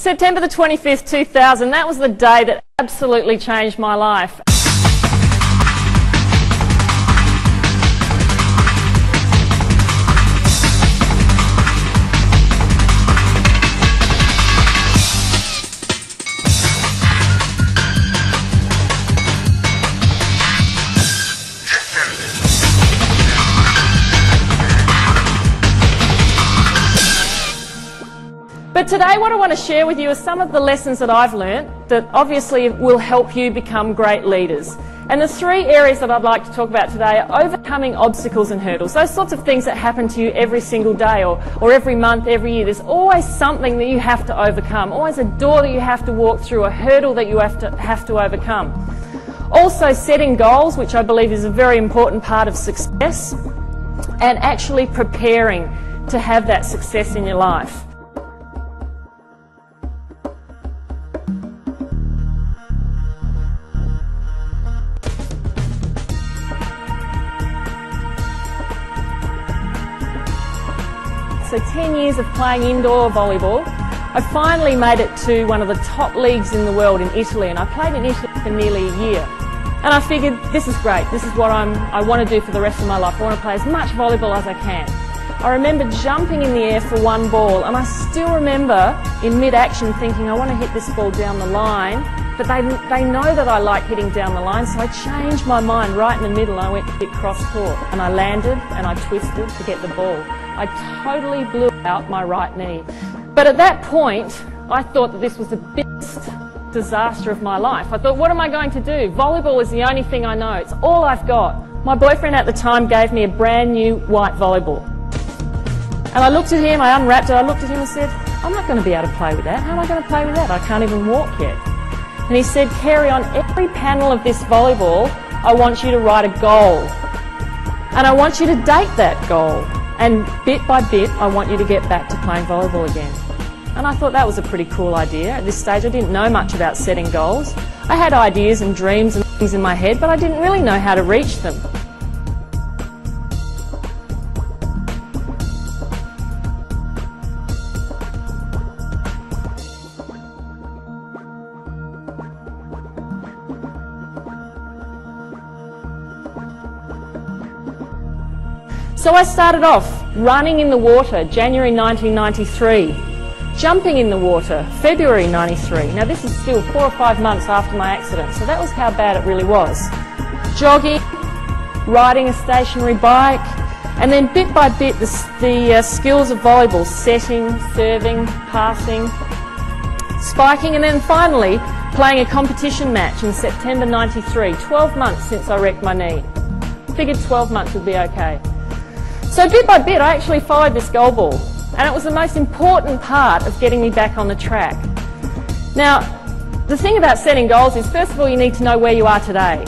September the 25th, 2000, that was the day that absolutely changed my life. But today what I want to share with you are some of the lessons that I've learnt that obviously will help you become great leaders. And the three areas that I'd like to talk about today are overcoming obstacles and hurdles, those sorts of things that happen to you every single day or every month, every year. There's always something that you have to overcome, always a door that you have to walk through, a hurdle that you have to overcome. Also setting goals, which I believe is a very important part of success, and actually preparing to have that success in your life. So 10 years of playing indoor volleyball, I finally made it to one of the top leagues in the world in Italy, and I played in Italy for nearly a year. And I figured, this is great, this is what I want to do for the rest of my life. I want to play as much volleyball as I can. I remember jumping in the air for one ball, and I still remember in mid-action thinking, I want to hit this ball down the line, but they know that I like hitting down the line, so I changed my mind right in the middle, and I went to hit cross-court, and I landed and I twisted to get the ball. I totally blew out my right knee. But at that point, I thought that this was the biggest disaster of my life. I thought, what am I going to do? Volleyball is the only thing I know. It's all I've got. My boyfriend at the time gave me a brand new white volleyball. And I looked at him, I unwrapped it, I looked at him and said, I'm not going to be able to play with that. How am I going to play with that? I can't even walk yet. And he said, Kerri, on every panel of this volleyball, I want you to write a goal. And I want you to date that goal. And bit by bit, I want you to get back to playing volleyball again. And I thought that was a pretty cool idea. At this stage, I didn't know much about setting goals. I had ideas and dreams and things in my head, but I didn't really know how to reach them. So I started off running in the water, January 1993, jumping in the water, February 93. Now this is still 4 or 5 months after my accident, so that was how bad it really was. Jogging, riding a stationary bike, and then bit by bit the skills of volleyball, setting, serving, passing, spiking, and then finally playing a competition match in September 93, 12 months since I wrecked my knee. Figured 12 months would be okay. So bit by bit I actually followed this goal ball, and it was the most important part of getting me back on the track. Now, the thing about setting goals is, first of all, you need to know where you are today.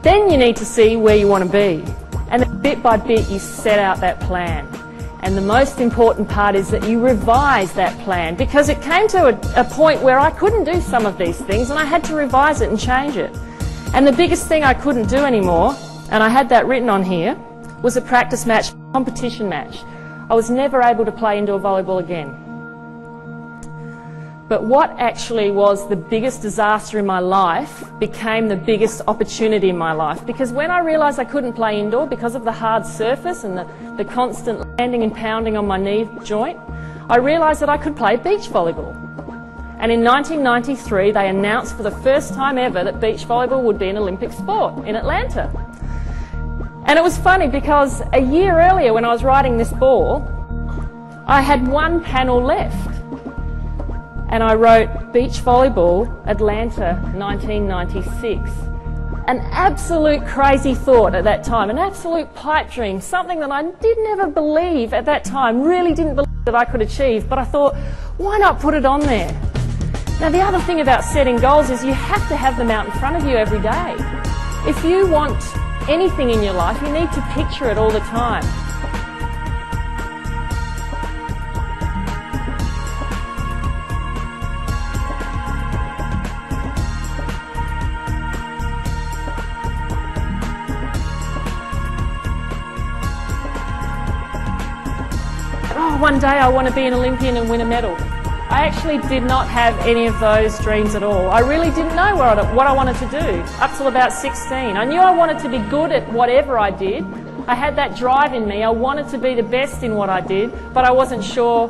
Then you need to see where you want to be. And then bit by bit you set out that plan. And the most important part is that you revise that plan, because it came to a point where I couldn't do some of these things and I had to revise it and change it. And the biggest thing I couldn't do anymore, and I had that written on here, was a practice match, competition match. I was never able to play indoor volleyball again. But what actually was the biggest disaster in my life became the biggest opportunity in my life, because when I realised I couldn't play indoor because of the hard surface and the constant landing and pounding on my knee joint, I realised that I could play beach volleyball. And in 1993 they announced for the first time ever that beach volleyball would be an Olympic sport in Atlanta. And it was funny because a year earlier when I was riding this ball, I had one panel left. And I wrote Beach Volleyball, Atlanta, 1996. An absolute crazy thought at that time, an absolute pipe dream, something that I did never believe at that time, really didn't believe that I could achieve, but I thought, why not put it on there? Now the other thing about setting goals is you have to have them out in front of you every day. If you want anything in your life, you need to picture it all the time. Oh, one day I want to be an Olympian and win a medal. I actually did not have any of those dreams at all. I really didn't know what I wanted to do up till about 16. I knew I wanted to be good at whatever I did. I had that drive in me. I wanted to be the best in what I did, but I wasn't sure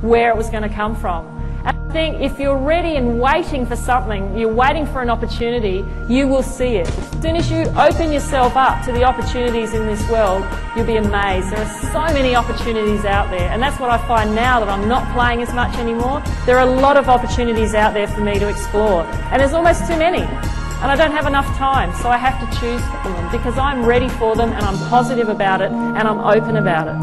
where it was going to come from. And I think if you're ready and waiting for something, you're waiting for an opportunity, you will see it. As soon as you open yourself up to the opportunities in this world, you'll be amazed. There are so many opportunities out there, and that's what I find now that I'm not playing as much anymore. There are a lot of opportunities out there for me to explore, and there's almost too many. And I don't have enough time, so I have to choose from them because I'm ready for them and I'm positive about it and I'm open about it.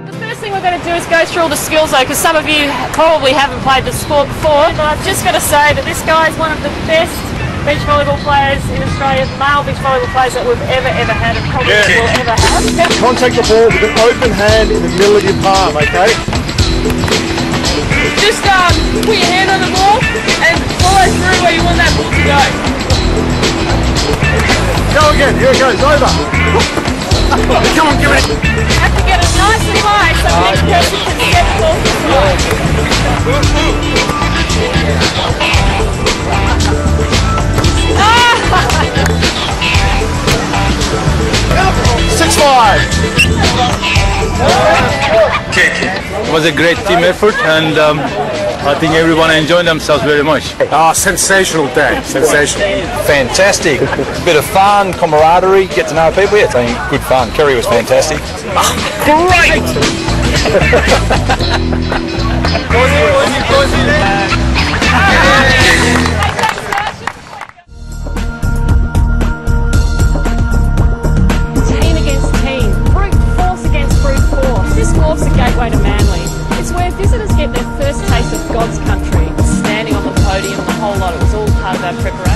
The first thing we're going to do is go through all the skills though, because some of you probably haven't played the sport before, but I've just got to say that this guy is one of the best beach volleyball players in Australia, male beach volleyball players that we've ever had and probably will ever have. Contact the ball with an open hand in the middle of your palm, okay? Just put your hand on the ball and follow through where you want that ball to go. Go again, here it goes, over. Come on, give it. You have to get it nice and high so the next person can get the ball to the side. 6-5. It was a great team effort, and I think everyone enjoyed themselves very much. Sensational day, sensational. Fantastic. Bit of fun, camaraderie, get to know people. Yeah, it's been good fun. Kerri was fantastic. Great! Team against team, brute force against brute force. This wharf's a gateway to Manly. It's where visitors get their first taste of God's country. Standing on the podium, the whole lot, it was all part of our preparation.